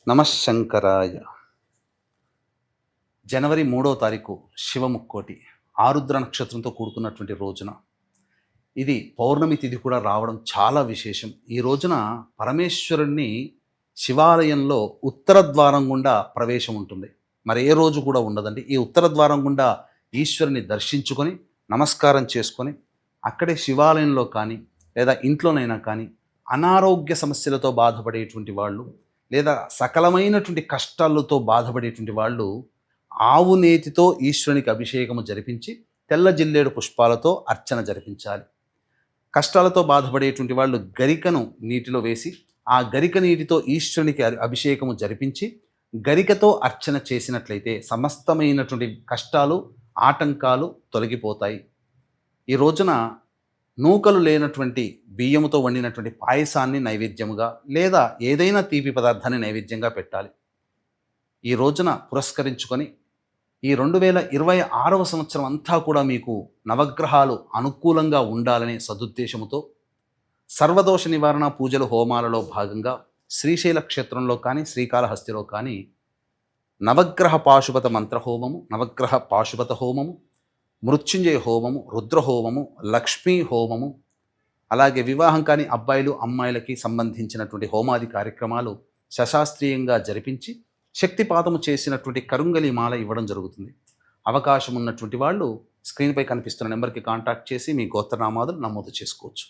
నమఃశంకరాయ. జనవరి 3వ తారీఖు శివముక్కోటి ఆరుద్ర నక్షత్రంతో కూడుకున్నటువంటి రోజున ఇది పౌర్ణమి తిథి కూడా రావడం చాలా విశేషం. ఈ రోజున పరమేశ్వరుణ్ణి శివాలయంలో ఉత్తర ద్వారం గుండా ప్రవేశం ఉంటుంది. మరి ఏ రోజు కూడా ఉండదండి. ఈ ఉత్తర ద్వారం గుండా ఈశ్వరుని దర్శించుకొని నమస్కారం చేసుకొని అక్కడే శివాలయంలో కానీ లేదా ఇంట్లోనైనా కానీ అనారోగ్య సమస్యలతో బాధపడేటువంటి వాళ్ళు లేదా సకలమైనటువంటి కష్టాలతో బాధపడేటువంటి వాళ్ళు ఆవు నేతితో ఈశ్వరునికి అభిషేకము జరిపించి తెల్ల జిల్లేడు పుష్పాలతో అర్చన జరిపించాలి. కష్టాలతో బాధపడేటువంటి వాళ్ళు గరికను నీటిలో వేసి ఆ గరిక నీటితో ఈశ్వరునికి అభిషేకము జరిపించి గరికతో అర్చన చేసినట్లయితే సమస్తమైనటువంటి కష్టాలు ఆటంకాలు తొలగిపోతాయి. ఈ రోజున నూకలు లేనటువంటి బియ్యముతో వండినటువంటి పాయసాన్ని నైవేద్యముగా లేదా ఏదైనా తీపి పదార్థాన్ని నైవేద్యంగా పెట్టాలి. ఈ రోజున పురస్కరించుకొని ఈ 2026వ సంవత్సరం అంతా కూడా మీకు నవగ్రహాలు అనుకూలంగా ఉండాలనే సదుద్దేశముతో సర్వదోష నివారణ పూజలు హోమాలలో భాగంగా శ్రీశైల క్షేత్రంలో కానీ శ్రీకాళహస్తిలో కానీ నవగ్రహ పాశుపత మంత్రహోమము, నవగ్రహ పాశుపత హోమము, మృత్యుంజయ హోమము, రుద్రహోమము, లక్ష్మీ హోమము, అలాగే వివాహం కాని అబ్బాయిలు అమ్మాయిలకి సంబంధించినటువంటి హోమాది కార్యక్రమాలు శశాస్త్రీయంగా జరిపించి శక్తిపాతము చేసినటువంటి కరుంగలి మాల ఇవ్వడం జరుగుతుంది. అవకాశం ఉన్నటువంటి వాళ్ళు స్క్రీన్పై కనిపిస్తున్న నెంబర్కి కాంటాక్ట్ చేసి మీ గోత్రనామాదులు నమోదు చేసుకోవచ్చు.